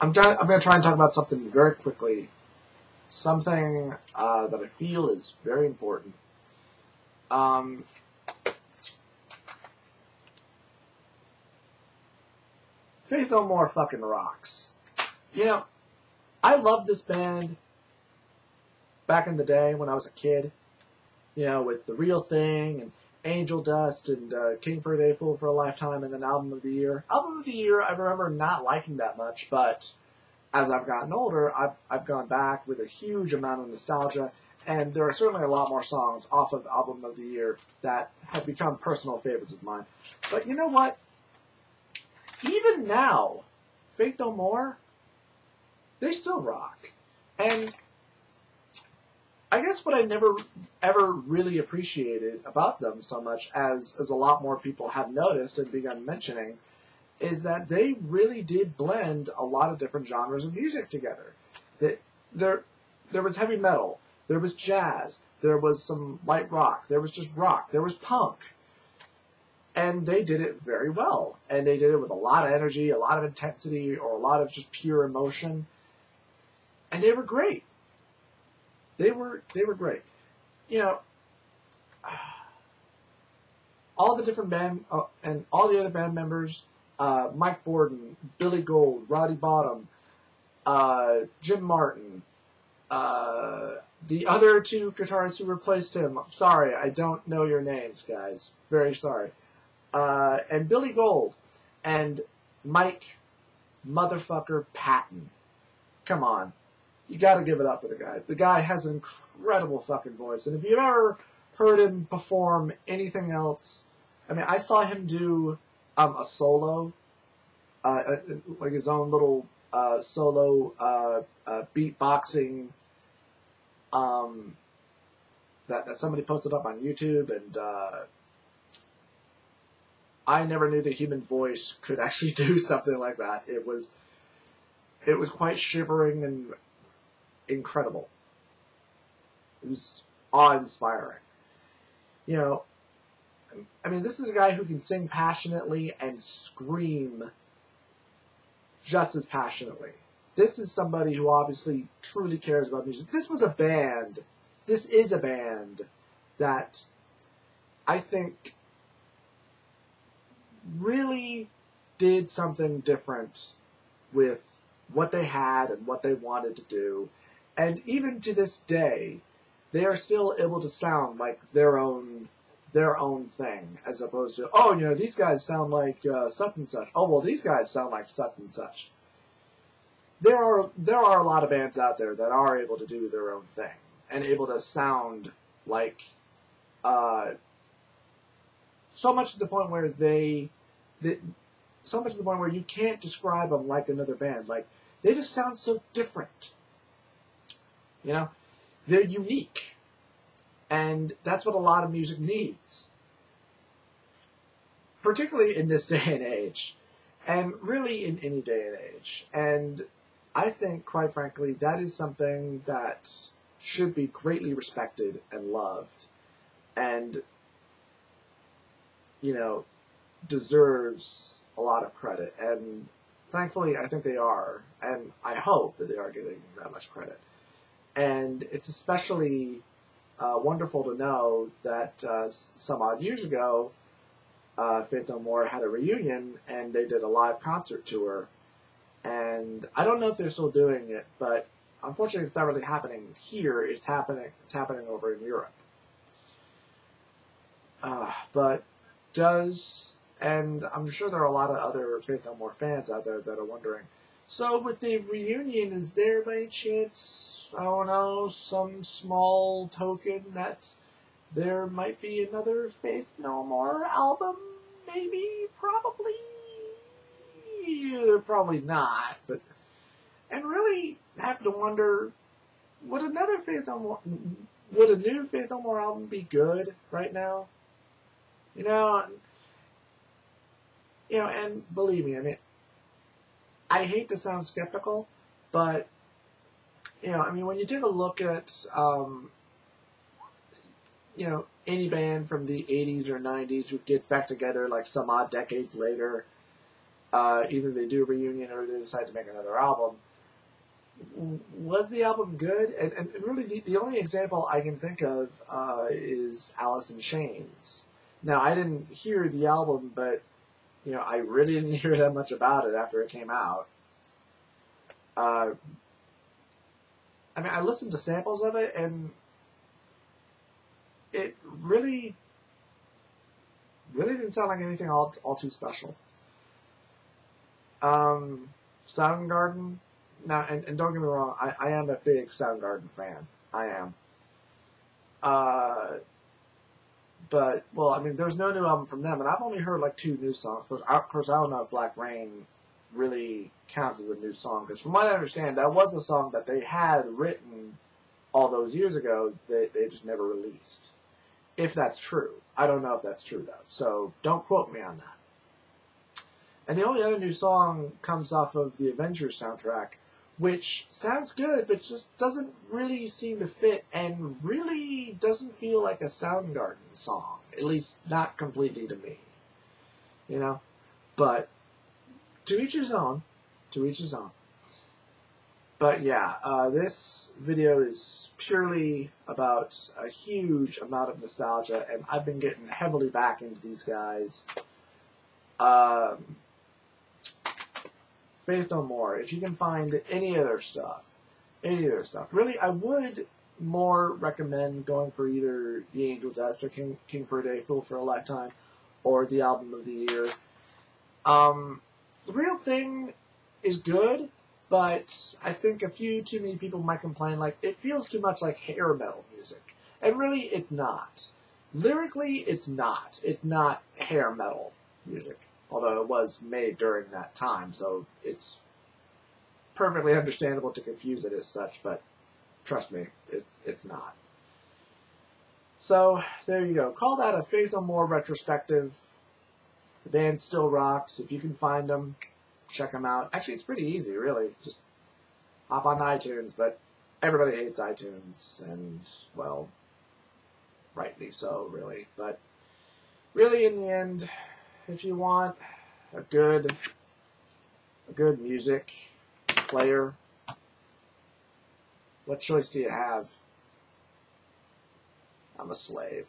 I'm going to try and talk about something very quickly. Something that I feel is very important. Faith No More fucking rocks. You know, I loved this band back in the day when I was a kid. You know, with The Real Thing and Angel Dust and King for a Day, Fool for a Lifetime, and then Album of the Year. Album of the Year, I remember not liking that much, but as I've gotten older, I've gone back with a huge amount of nostalgia, and there are certainly a lot more songs off of Album of the Year that have become personal favorites of mine. But you know what? Even now, Faith No More, they still rock. And I guess what I never ever really appreciated about them so much, as a lot more people have noticed and begun mentioning, is that they really did blend a lot of different genres of music together. There was heavy metal, there was jazz, there was some light rock, there was just rock, there was punk. And they did it very well. And they did it with a lot of energy, a lot of intensity, or a lot of just pure emotion. And they were great. They were great. You know, all the different band and all the other band members, Mike Borden, Billy Gold, Roddy Bottum, Jim Martin, the other two guitarists who replaced him. I'm sorry, I don't know your names, guys. Very sorry. And Billy Gold and Mike motherfucker Patton. Come on. You gotta give it up for the guy. The guy has an incredible fucking voice. And if you've ever heard him perform anything else, I mean, I saw him do a solo, like his own little solo beatboxing that somebody posted up on YouTube, and I never knew the human voice could actually do something like that. It was quite shivering and incredible. It was awe-inspiring. You know, I mean, this is a guy who can sing passionately and scream just as passionately. This is somebody who obviously truly cares about music. This is a band that I think really did something different with what they had and what they wanted to do. And even to this day, they are still able to sound like their own thing, as opposed to, oh, you know, these guys sound like such and such. Oh, well, these guys sound like such and such. There are a lot of bands out there that are able to do their own thing and able to sound like so much to the point where so much to the point where you can't describe them like another band. Like, they just sound so different. You know, they're unique. And that's what a lot of music needs. Particularly in this day and age. And really in any day and age. And I think, quite frankly, that is something that should be greatly respected and loved. And, you know, deserves a lot of credit. And thankfully, I think they are. And I hope that they are getting that much credit. And it's especially wonderful to know that some odd years ago, Faith No More had a reunion and they did a live concert tour. And I don't know if they're still doing it, but unfortunately it's not really happening here. It's happening over in Europe. And I'm sure there are a lot of other Faith No More fans out there that are wondering, so with the reunion, is there by chance, I don't know, some small token that there might be another Faith No More album? Maybe? Probably? Probably not. But, and really have to wonder, would a new Faith No More album be good right now? You know, and believe me, I mean, I hate to sound skeptical, but, you know, I mean, when you take a look at, you know, any band from the 80s or 90s who gets back together like some odd decades later, either they do a reunion or they decide to make another album. Was the album good? And really, the only example I can think of is Alice in Chains. Now, I didn't hear the album, but I really didn't hear that much about it after it came out. I mean, I listened to samples of it, and it really didn't sound like anything all too special. Soundgarden. Now, and don't get me wrong, I am a big Soundgarden fan. I am. But, well, I mean, there's no new album from them, and I've only heard like 2 new songs. Of course, I don't know if Black Rain really counts as a new song, because from what I understand, that was a song that they had written all those years ago that they just never released. If that's true. I don't know if that's true, though, so don't quote me on that. And the only other new song comes off of the Avengers soundtrack, which sounds good, but just doesn't really seem to fit, and really doesn't feel like a Soundgarden song. At least, not completely to me. But, to each his own. To each his own. But yeah, this video is purely about a huge amount of nostalgia, and I've been getting heavily back into these guys. Faith No More, if you can find any of their stuff. Really, I would more recommend going for either The Angel Dust or King for a Day, Fool for a Lifetime, or the Album of the Year. The Real Thing is good, but I think a few too many people might complain, like, it feels too much like hair metal music. And really, it's not. Lyrically, it's not. It's not hair metal music. Although it was made during that time, so it's perfectly understandable to confuse it as such, but trust me, it's not. So, there you go. Call that a Faith No More retrospective. The band still rocks. If you can find them, check them out. Actually, it's pretty easy, really. Just hop on iTunes, but everybody hates iTunes, and, well, rightly so, really. But really, in the end, if you want a good music player, what choice do you have? I'm a slave.